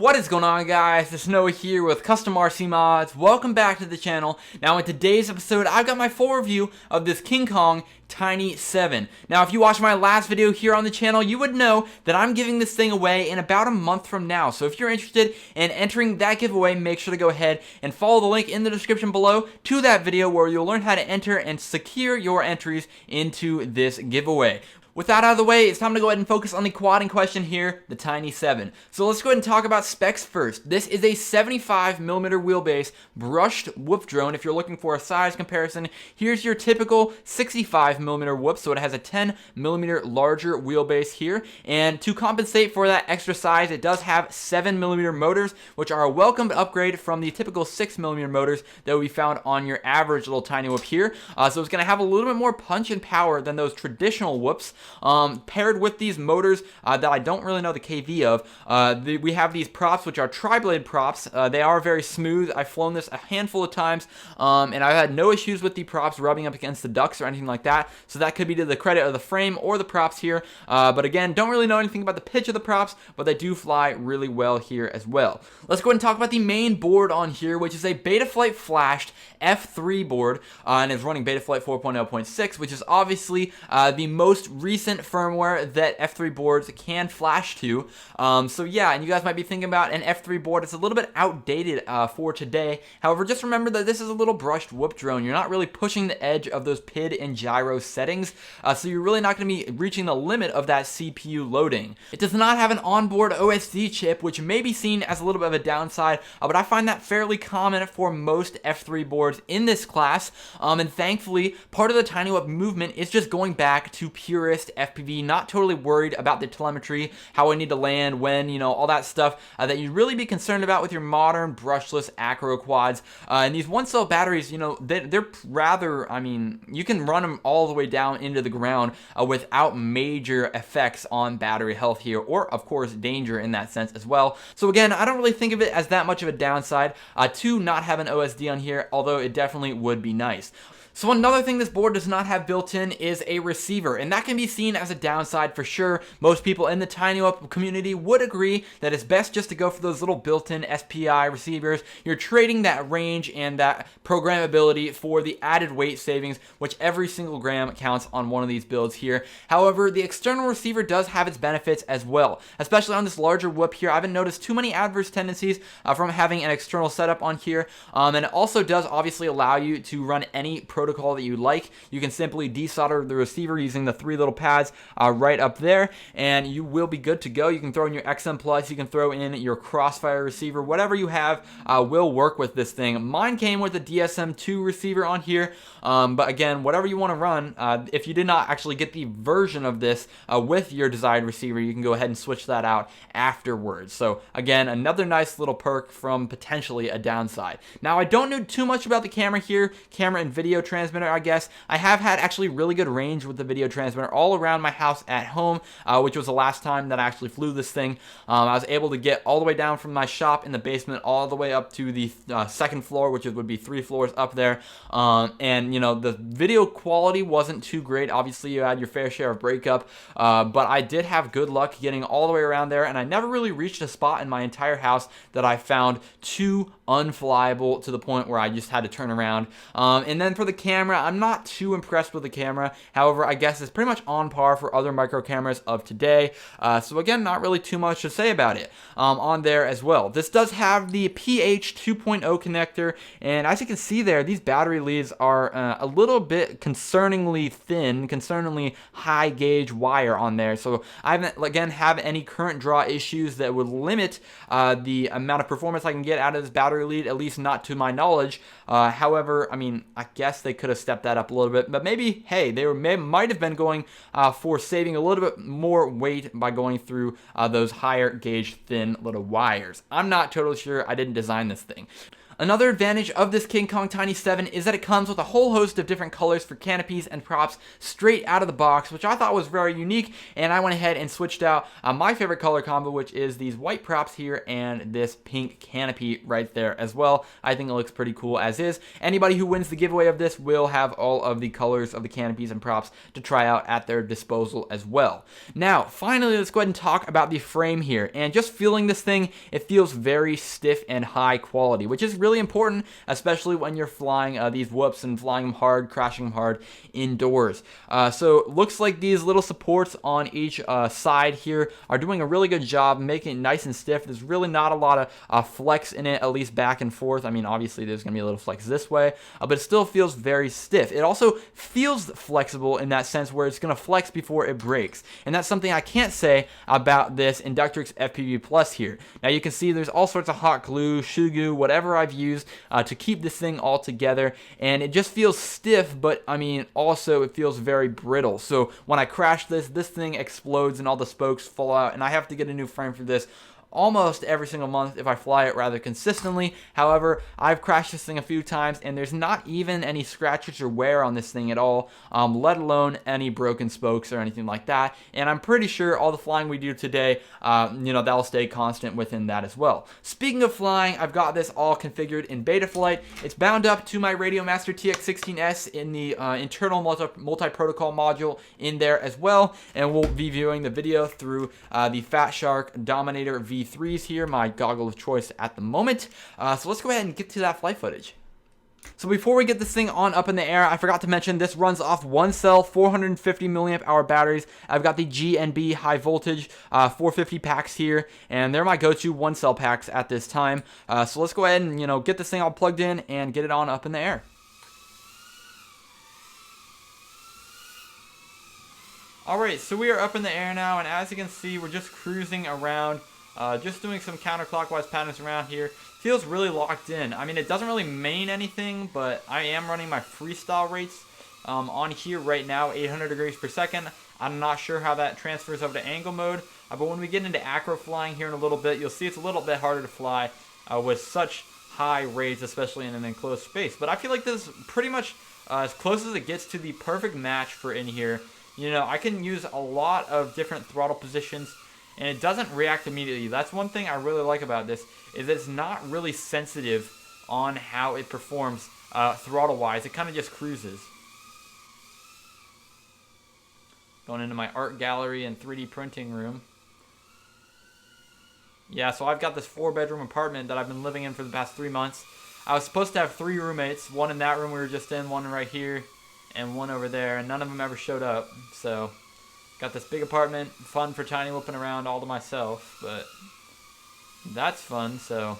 What is going on, guys? It's Noah here with CustomRCMods. Welcome back to the channel. Now in today's episode, I've got my full review of this KingKong Tiny7. Now if you watched my last video here on the channel, you would know that I'm giving this thing away in about a month from now. So if you're interested in entering that giveaway, make sure to go ahead and follow the link in the description below to that video where you'll learn how to enter and secure your entries into this giveaway. With that out of the way, it's time to go ahead and focus on the quad in question here, the Tiny7. So let's go ahead and talk about specs first. This is a 75mm wheelbase brushed whoop drone. If you're looking for a size comparison, here's your typical 65mm whoop, so it has a 10mm larger wheelbase here. And to compensate for that extra size, it does have 7mm motors, which are a welcomed upgrade from the typical 6mm motors that we found on your average little tiny whoop here. So it's going to have a little bit more punch and power than those traditional whoops. Paired with these motors that I don't really know the KV of, we have these props which are tri-blade props. They are very smooth. I've flown this a handful of times, and I've had no issues with the props rubbing up against the ducts or anything like that, so that could be to the credit of the frame or the props here, but again, don't really know anything about the pitch of the props, but they do fly really well here as well. Let's go ahead and talk about the main board on here, which is a Betaflight flashed F3 board, and is running Betaflight 4.0.6, which is obviously the most recent firmware that F3 boards can flash to. So yeah, and you guys might be thinking about an F3 board. It's a little bit outdated for today. However, just remember that this is a little brushed whoop drone. You're not really pushing the edge of those PID and gyro settings, so you're really not going to be reaching the limit of that CPU loading. It does not have an onboard OSD chip, which may be seen as a little bit of a downside, but I find that fairly common for most F3 boards in this class, and thankfully, part of the tiny whoop movement is just going back to purist FPV, not totally worried about the telemetry, how I need to land, when, you know, all that stuff that you'd really be concerned about with your modern brushless acro quads. And these one-cell batteries, you know, they're rather, I mean, you can run them all the way down into the ground without major effects on battery health here, or of course danger in that sense as well. So again, I don't really think of it as that much of a downside to not have an OSD on here, although it definitely would be nice. So another thing this board does not have built in is a receiver, and that can be seen as a downside for sure. Most people in the tiny whoop community would agree that it's best just to go for those little built-in SPI receivers. You're trading that range and that programmability for the added weight savings, which every single gram counts on one of these builds here. However, the external receiver does have its benefits as well, especially on this larger whoop here. I haven't noticed too many adverse tendencies from having an external setup on here, and it also does obviously allow you to run any protocol that you like. You can simply desolder the receiver using the three little pads right up there, and you will be good to go. You can throw in your XM Plus, you can throw in your Crossfire receiver, whatever you have will work with this thing. Mine came with a DSM-2 receiver on here, but again, whatever you want to run, if you did not actually get the version of this with your desired receiver, you can go ahead and switch that out afterwards. So again, another nice little perk from potentially a downside. Now, I don't know too much about the camera here, camera and video transmitter, I guess. I have had actually really good range with the video transmitter all around my house at home, which was the last time that I actually flew this thing. I was able to get all the way down from my shop in the basement all the way up to the second floor, which would be 3 floors up there, and you know, the video quality wasn't too great. Obviously, you had your fair share of breakup, but I did have good luck getting all the way around there, and I never really reached a spot in my entire house that I found too unflyable to the point where I just had to turn around. And then for the camera, I'm not too impressed with the camera. However, I guess it's pretty much on par for other micro cameras of today. So again, not really too much to say about it on there as well. This does have the PH 2.0 connector, and as you can see there, these battery leads are a little bit concerningly thin, concerningly high gauge wire on there. So I haven't, again, have any current draw issues that would limit the amount of performance I can get out of this battery lead, at least not to my knowledge. However, I mean, I guess they could have stepped that up a little bit, but maybe, hey, they might have been going for saving a little bit more weight by going through those higher gauge thin little wires. I'm not totally sure. I didn't design this thing. Another advantage of this KingKong Tiny7 is that it comes with a whole host of different colors for canopies and props straight out of the box, which I thought was very unique, and I went ahead and switched out my favorite color combo, which is these white props here and this pink canopy right there as well. I think it looks pretty cool as is. Anybody who wins the giveaway of this will have all of the colors of the canopies and props to try out at their disposal as well. Now, finally, let's go ahead and talk about the frame here. And just feeling this thing, it feels very stiff and high quality, which is really important, especially when you're flying these whoops and flying them hard, crashing them hard indoors. So looks like these little supports on each side here are doing a really good job making it nice and stiff. There's really not a lot of flex in it, at least back and forth. I mean, obviously there's going to be a little flex this way, but it still feels very stiff. It also feels flexible in that sense where it's going to flex before it breaks. And that's something I can't say about this Inductrix FPV Plus here. Now you can see there's all sorts of hot glue, shoe glue, whatever I've used to keep this thing all together. And it just feels stiff, but I mean, also it feels very brittle. So when I crash this thing explodes and all the spokes fall out, and I have to get a new frame for this almost every single month if I fly it rather consistently. However, I've crashed this thing a few times and there's not even any scratches or wear on this thing at all, let alone any broken spokes or anything like that. And I'm pretty sure all the flying we do today, that'll stay constant within that as well. Speaking of flying, I've got this all configured in Betaflight. It's bound up to my Radiomaster TX16S in the internal multi-protocol module in there as well. And we'll be viewing the video through the Fat Shark Dominator V3s here, my goggle of choice at the moment. So let's go ahead and get to that flight footage. So before we get this thing on up in the air, I forgot to mention this runs off one cell, 450 milliamp hour batteries. I've got the GNB high voltage 450 packs here, and they're my go-to one cell packs at this time. So let's go ahead and get this thing all plugged in and get it on up in the air. Alright, so we are up in the air now, and as you can see, we're just cruising around, just doing some counterclockwise patterns around here. Feels really locked in. I mean, it doesn't really mean anything, but I am running my freestyle rates on here right now, 800 degrees per second. I'm not sure how that transfers over to angle mode, but when we get into acro flying here in a little bit, you'll see it's a little bit harder to fly with such high rates, especially in an enclosed space. But I feel like this is pretty much as close as it gets to the perfect match for in here. I can use a lot of different throttle positions, and it doesn't react immediately. That's one thing I really like about this, is that it's not really sensitive on how it performs throttle-wise. It kind of just cruises. Going into my art gallery and 3D printing room. Yeah, so I've got this 4-bedroom apartment that I've been living in for the past 3 months. I was supposed to have 3 roommates, one in that room we were just in, one right here, and one over there, and none of them ever showed up. So got this big apartment, fun for tiny whooping around all to myself, but that's fun. So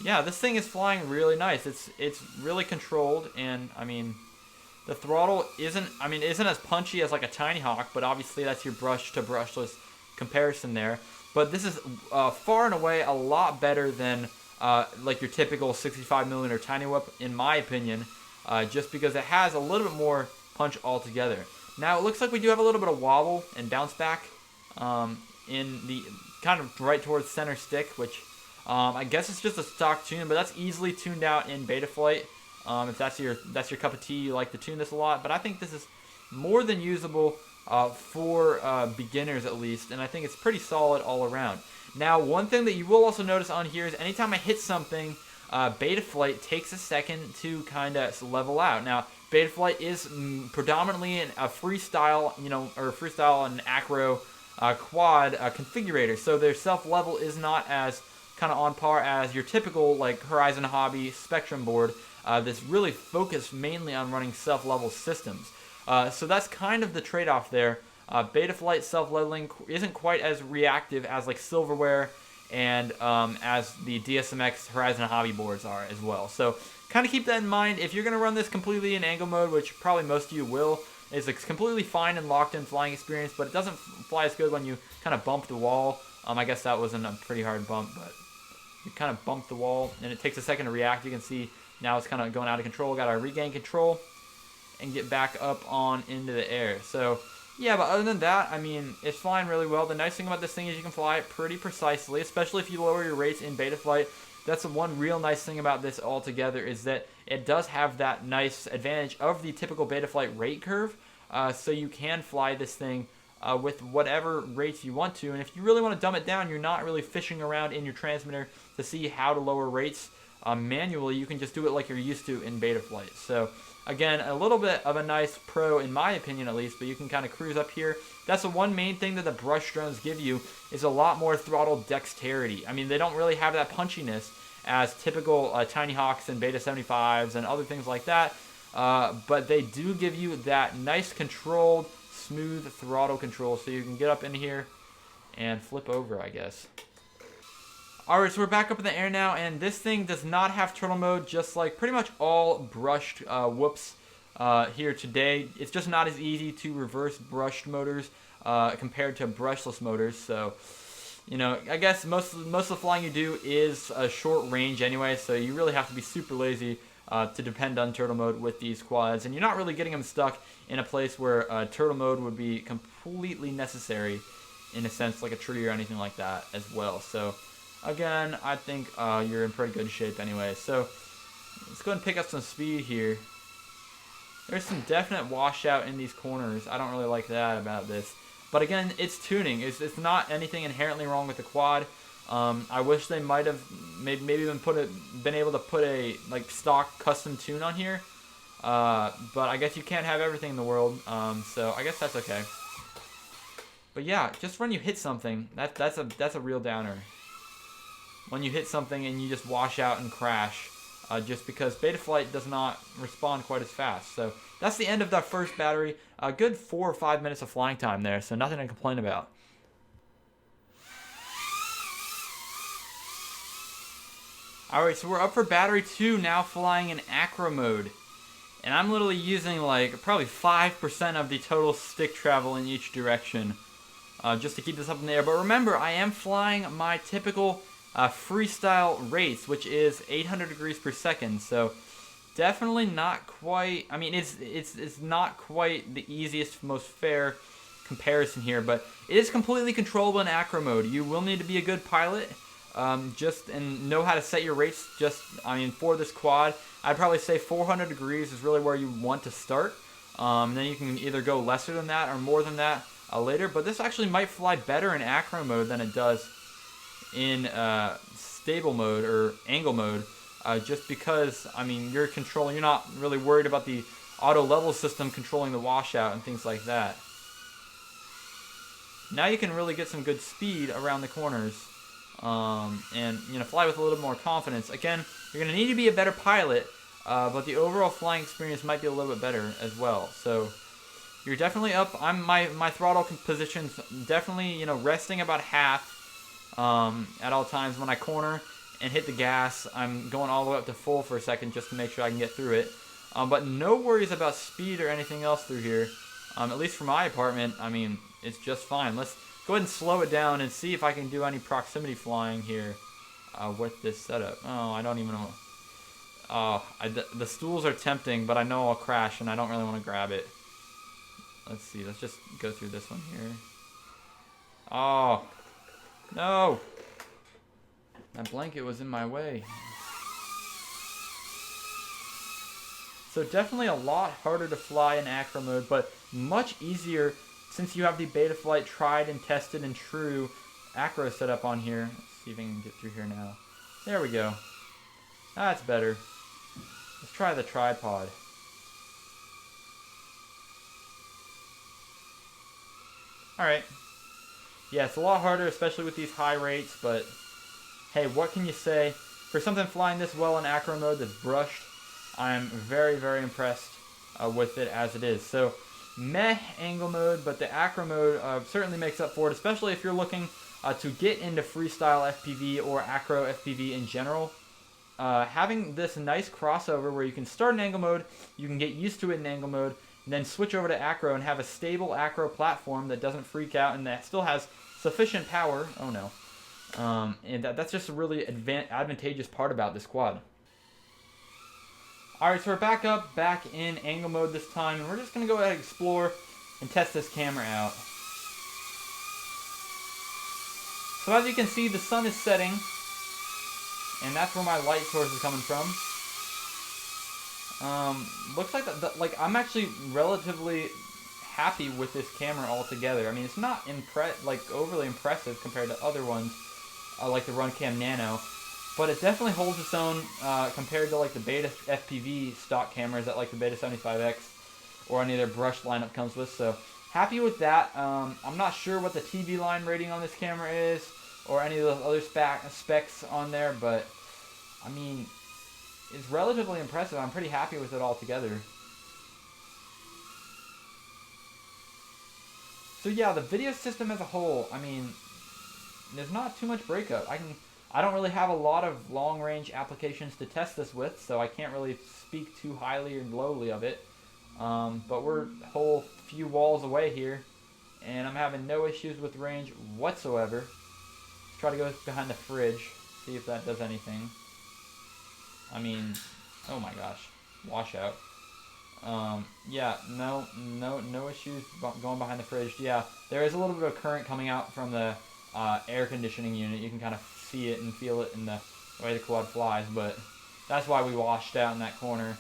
yeah, this thing is flying really nice. It's really controlled, and I mean, the throttle isn't as punchy as like a Tiny Hawk, but obviously that's your brush to brushless comparison there. But this is far and away a lot better than like your typical 65mm Tiny Whoop, in my opinion. Just because it has a little bit more punch altogether. Now it looks like we do have a little bit of wobble and bounce back in the kind of right towards center stick, which I guess it's just a stock tune, but that's easily tuned out in Betaflight. If that's your cup of tea, you like to tune this a lot. But I think this is more than usable for beginners at least, and I think it's pretty solid all around. Now one thing that you will also notice on here is anytime I hit something, Betaflight takes a second to kind of level out. Now, Betaflight is predominantly a freestyle, or freestyle and acro quad configurator, so their self-level is not as kind of on par as your typical like Horizon Hobby Spectrum board that's really focused mainly on running self-level systems. So that's kind of the trade-off there. Betaflight self-leveling isn't quite as reactive as like Silverware and as the DSMX Horizon Hobby boards are as well. So kind of keep that in mind. If you're going to run this completely in angle mode, which probably most of you will, it's a completely fine and locked in flying experience, but it doesn't fly as good when you kind of bump the wall. I guess that wasn't a pretty hard bump, but you kind of bump the wall and it takes a second to react. You can see now it's kind of going out of control. Got to regain control and get back up on into the air. So yeah, but other than that, I mean, it's flying really well. The nice thing about this thing is you can fly it pretty precisely, especially if you lower your rates in Betaflight. that's the one real nice thing about this altogether, is that it does have that nice advantage of the typical Betaflight rate curve. So you can fly this thing with whatever rates you want to. And if you really want to dumb it down, you're not really fishing around in your transmitter to see how to lower rates manually. You can just do it like you're used to in Betaflight. So again, a little bit of a nice pro in my opinion at least, but you can kind of cruise up here. That's the one main thing that the brush drones give you, is a lot more throttle dexterity. I mean, they don't really have that punchiness as typical Tiny Hawks and Beta 75s and other things like that, but they do give you that nice controlled, smooth throttle control, so you can get up in here and flip over, I guess. Alright, so we're back up in the air now, and this thing does not have turtle mode, just like pretty much all brushed whoops here today. It's just not as easy to reverse brushed motors compared to brushless motors. So, you know, I guess most of the flying you do is a short range anyway, so you really have to be super lazy to depend on turtle mode with these quads, and you're not really getting them stuck in a place where turtle mode would be completely necessary, in a sense, like a tree or anything like that as well. So again, I think you're in pretty good shape anyway. So let's go ahead and pick up some speed here. There's some definite washout in these corners. I don't really like that about this. But again, it's tuning. It's not anything inherently wrong with the quad. I wish they might have maybe been able to put a like stock custom tune on here. But I guess you can't have everything in the world. So I guess that's okay. But yeah, just when you hit something, that's a real downer. When you hit something and you just wash out and crash, just because Betaflight does not respond quite as fast. So that's the end of that first battery. A good 4 or 5 minutes of flying time there, so nothing to complain about. Alright, so we're up for battery 2, now flying in Acro Mode. And I'm literally using like probably 5% of the total stick travel in each direction, just to keep this up in the air. But remember, I am flying my typical freestyle rates, which is 800 degrees per second. So definitely not quite, I mean, it's not quite the easiest, most fair comparison here, but it is completely controllable in Acro Mode. You will need to be a good pilot, and know how to set your rates. I mean, for this quad, I'd probably say 400 degrees is really where you want to start. Then you can either go lesser than that or more than that later. But this actually might fly better in Acro Mode than it does in stable mode or angle mode, just because, I mean, you're not really worried about the auto level system controlling the washout and things like that. Now you can really get some good speed around the corners, and fly with a little more confidence. Again, you're going to need to be a better pilot, but the overall flying experience might be a little bit better as well. So you're definitely up. My throttle position's definitely resting about half at all times. When I corner and hit the gas, I'm going all the way up to full for a second just to make sure I can get through it. But no worries about speed or anything else through here. At least for my apartment, I mean, it's just fine. Let's go ahead and slow it down and see if I can do any proximity flying here with this setup. Oh, I don't even know. Oh, the stools are tempting, but I know I'll crash and I don't really want to grab it. Let's see. Let's just go through this one here. Oh, no. That blanket was in my way. So definitely a lot harder to fly in Acro Mode, but much easier since you have the Betaflight tried and tested and true Acro setup on here. Let's see if I can get through here now. There we go. That's better. Let's try the tripod. Alright. Yeah, it's a lot harder, especially with these high rates, but hey, what can you say? For something flying this well in Acro Mode that's brushed, I'm very, very impressed with it as it is. So, meh angle mode, but the Acro Mode certainly makes up for it, especially if you're looking to get into freestyle FPV or Acro FPV in general. Having this nice crossover where you can start in angle mode, you can get used to it in angle mode, and then switch over to Acro and have a stable Acro platform that doesn't freak out and that still has sufficient power. Oh no. And that's just a really advantageous part about this quad. Alright, so we're back in angle mode this time, and we're just going to go ahead and explore and test this camera out. So as you can see, the sun is setting, and that's where my light source is coming from. Looks like like I'm actually relatively happy with this camera altogether. I mean, it's not overly impressive compared to other ones, like the Runcam Nano, but it definitely holds its own compared to like the Beta FPV stock cameras that like the Beta 75X or any other brush lineup comes with. So happy with that. I'm not sure what the TV line rating on this camera is or any of those other specs on there, but I mean, it's relatively impressive. I'm pretty happy with it all together. So yeah, the video system as a whole, I mean, there's not too much breakup. I don't really have a lot of long-range applications to test this with, so I can't really speak too highly or lowly of it. But we're a whole few walls away here, and I'm having no issues with range whatsoever. Let's try to go behind the fridge, see if that does anything. I mean, oh my gosh, washout. Yeah, no issues going behind the fridge. Yeah, there is a little bit of current coming out from the air conditioning unit. You can kind of see it and feel it in the way the quad flies, but that's why we washed out in that corner.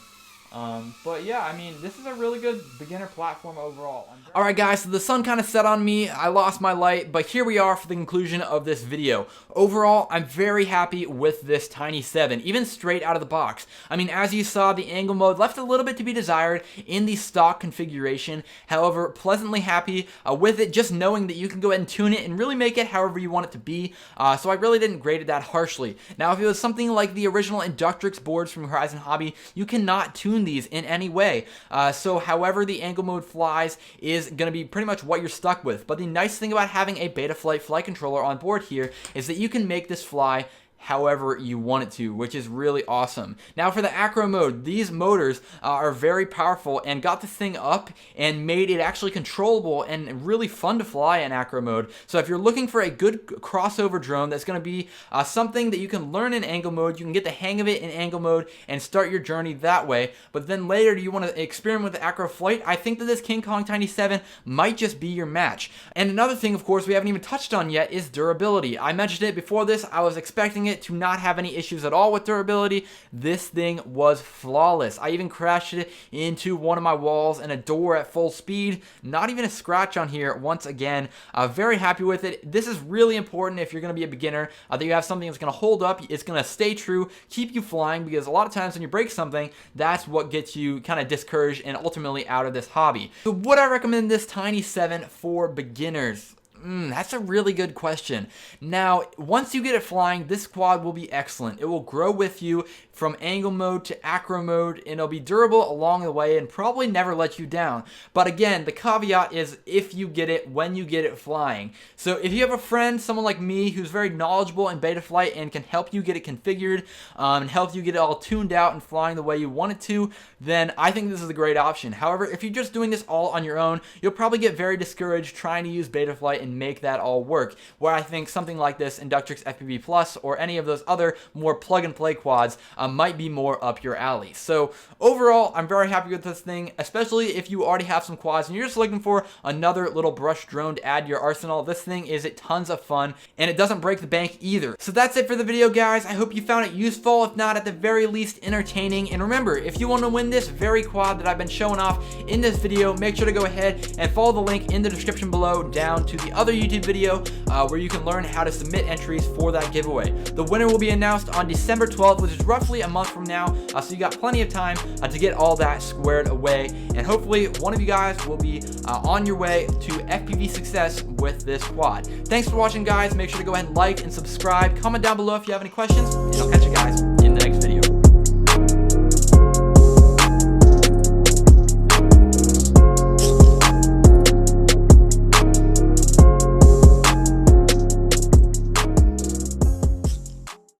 But yeah, I mean, this is a really good beginner platform overall. Alright guys, so the sun kind of set on me, I lost my light, but here we are for the conclusion of this video. Overall, I'm very happy with this Tiny7, even straight out of the box. I mean, as you saw, the angle mode left a little bit to be desired in the stock configuration. However, pleasantly happy with it, just knowing that you can go ahead and tune it and really make it however you want it to be. So I really didn't grade it that harshly. Now, if it was something like the original Inductrix boards from Horizon Hobby, you cannot tune these in any way. So however the angle mode flies is going to be pretty much what you're stuck with. But the nice thing about having a Betaflight flight controller on board here is that you can make this fly however you want it to, which is really awesome. Now for the Acro Mode, these motors are very powerful and got this thing up and made it actually controllable and really fun to fly in Acro Mode. So if you're looking for a good crossover drone that's going to be something that you can learn in angle mode, you can get the hang of it in angle mode and start your journey that way. But then later, do you want to experiment with the Acro Flight? I think that this KingKong Tiny7 might just be your match. And another thing, of course, we haven't even touched on yet is durability. I mentioned it before this. I was expecting it to not have any issues at all with durability. This thing was flawless. I even crashed it into one of my walls and a door at full speed. Not even a scratch on here once again. Very happy with it. This is really important if you're going to be a beginner, that you have something that's going to hold up, it's going to stay true, keep you flying, because a lot of times when you break something, that's what gets you kind of discouraged and ultimately out of this hobby. So would I recommend this Tiny7 for beginners? That's a really good question. Now, once you get it flying, this quad will be excellent. It will grow with you from angle mode to acro mode, and it'll be durable along the way and probably never let you down. But again, the caveat is if you get it, when you get it flying. So if you have a friend, someone like me, who's very knowledgeable in Betaflight and can help you get it configured and help you get it all tuned out and flying the way you want it to, then I think this is a great option. However, if you're just doing this all on your own, you'll probably get very discouraged trying to use Betaflight and make that all work. Where I think something like this Inductrix FPV Plus or any of those other more plug-and-play quads might be more up your alley. So overall, I'm very happy with this thing, especially if you already have some quads and you're just looking for another little brush drone to add to your arsenal. This thing is tons of fun, and it doesn't break the bank either. So that's it for the video, guys. I hope you found it useful, if not at the very least entertaining. And remember, if you want to win this very quad that I've been showing off in this video, make sure to go ahead and follow the link in the description below down to the other YouTube video where you can learn how to submit entries for that giveaway. The winner will be announced on December 12th, which is roughly a month from now, so you got plenty of time to get all that squared away, and hopefully one of you guys will be on your way to FPV success with this quad. Thanks for watching, guys. Make sure to go ahead and like and subscribe. Comment down below if you have any questions, and I'll catch you guys